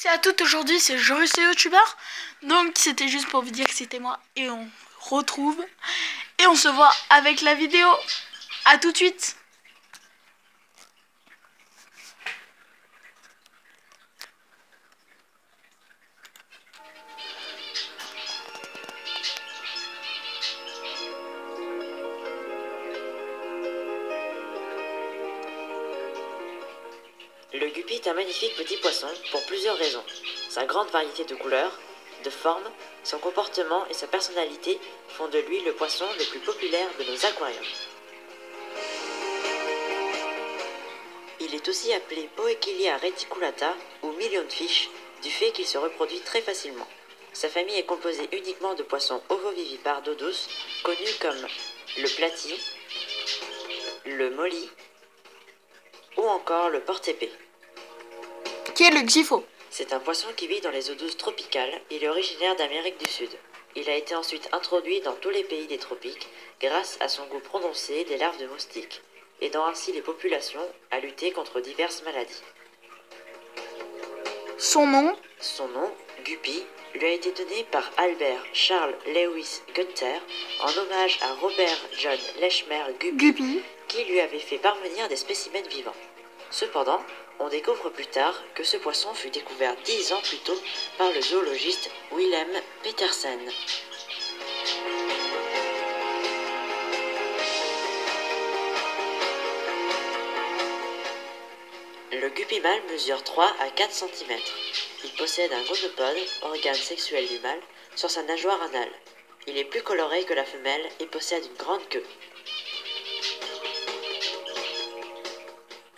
C'est à toutes aujourd'hui, c'est Joris le youtubeur. Donc c'était juste pour vous dire que c'était moi et on retrouve et on se voit avec la vidéo. À tout de suite. Le guppy est un magnifique petit poisson pour plusieurs raisons. Sa grande variété de couleurs, de formes, son comportement et sa personnalité font de lui le poisson le plus populaire de nos aquariums. Il est aussi appelé Poekilia reticulata ou millionfish du fait qu'il se reproduit très facilement. Sa famille est composée uniquement de poissons ovovivipares d'eau douce, connus comme le platy, le molly ou encore le porte-épée. Qui est le Xipho? C'est un poisson qui vit dans les eaux douces tropicales. Il est originaire d'Amérique du Sud. Il a été ensuite introduit dans tous les pays des tropiques grâce à son goût prononcé des larves de moustiques, aidant ainsi les populations à lutter contre diverses maladies. Son nom? Son nom, Guppy, lui a été donné par Albert Charles Lewis Gunther en hommage à Robert John Leschmerl Guppy, qui lui avait fait parvenir des spécimens vivants. Cependant, on découvre plus tard que ce poisson fut découvert 10 ans plus tôt par le zoologiste Willem Petersen. Le guppy mâle mesure 3 à 4 cm. Il possède un gonopode, organe sexuel du mâle, sur sa nageoire anale. Il est plus coloré que la femelle et possède une grande queue.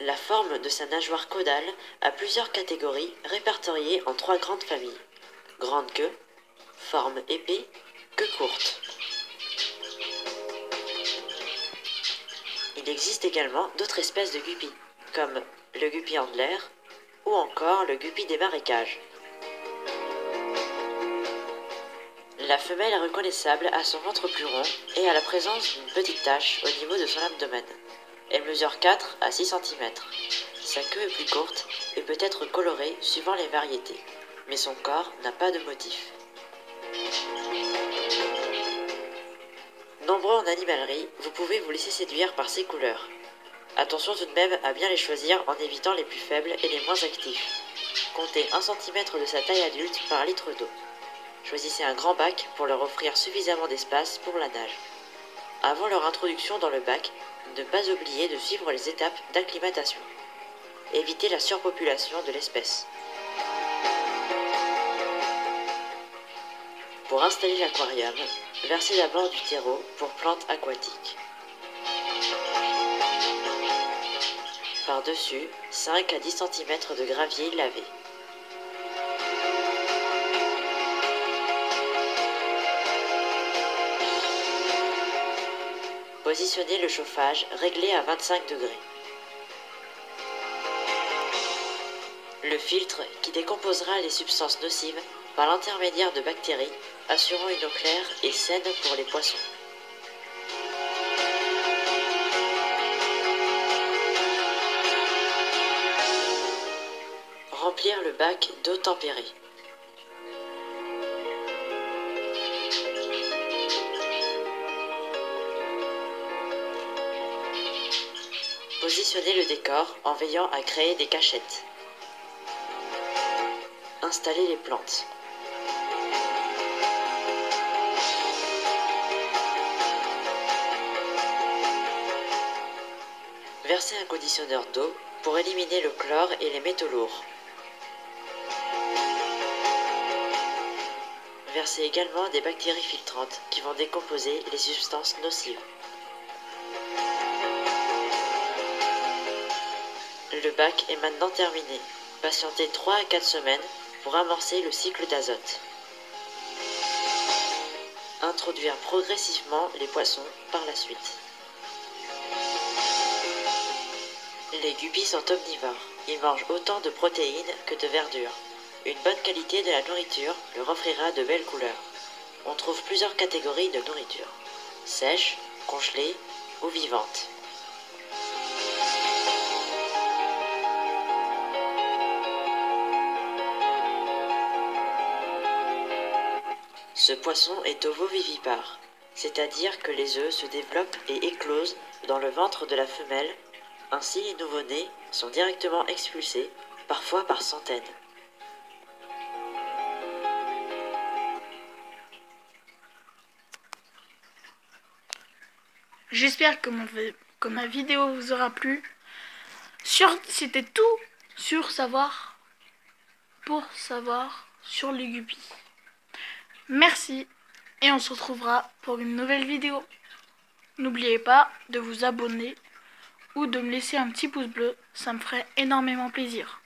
La forme de sa nageoire caudale a plusieurs catégories répertoriées en 3 grandes familles. Grande queue, forme épée, queue courte. Il existe également d'autres espèces de guppy, comme le guppy Handler ou encore le guppy des marécages. La femelle est reconnaissable à son ventre plus rond et à la présence d'une petite tache au niveau de son abdomen. Elle mesure 4 à 6 cm. Sa queue est plus courte et peut être colorée suivant les variétés, mais son corps n'a pas de motif. Nombreux en animalerie, vous pouvez vous laisser séduire par ces couleurs. Attention tout de même à bien les choisir en évitant les plus faibles et les moins actifs. Comptez 1 cm de sa taille adulte par litre d'eau. Choisissez un grand bac pour leur offrir suffisamment d'espace pour la nage. Avant leur introduction dans le bac, ne pas oublier de suivre les étapes d'acclimatation. Évitez la surpopulation de l'espèce. Pour installer l'aquarium, versez d'abord du terreau pour plantes aquatiques. Par-dessus, 5 à 10 cm de gravier lavé. Positionnez le chauffage réglé à 25 degrés. Le filtre qui décomposera les substances nocives par l'intermédiaire de bactéries, assurant une eau claire et saine pour les poissons. Remplir le bac d'eau tempérée. Positionnez le décor en veillant à créer des cachettes. Installez les plantes. Versez un conditionneur d'eau pour éliminer le chlore et les métaux lourds. Versez également des bactéries filtrantes qui vont décomposer les substances nocives. Le bac est maintenant terminé. Patientez 3 à 4 semaines pour amorcer le cycle d'azote. Introduire progressivement les poissons par la suite. Les guppies sont omnivores. Ils mangent autant de protéines que de verdure. Une bonne qualité de la nourriture leur offrira de belles couleurs. On trouve plusieurs catégories de nourriture: sèche, congelée ou vivante. Ce poisson est ovovivipare, c'est-à-dire que les œufs se développent et éclosent dans le ventre de la femelle. Ainsi, les nouveau-nés sont directement expulsés, parfois par centaines. J'espère que ma vidéo vous aura plu. C'était tout pour savoir sur les guppies. Merci et on se retrouvera pour une nouvelle vidéo. N'oubliez pas de vous abonner ou de me laisser un petit pouce bleu, ça me ferait énormément plaisir.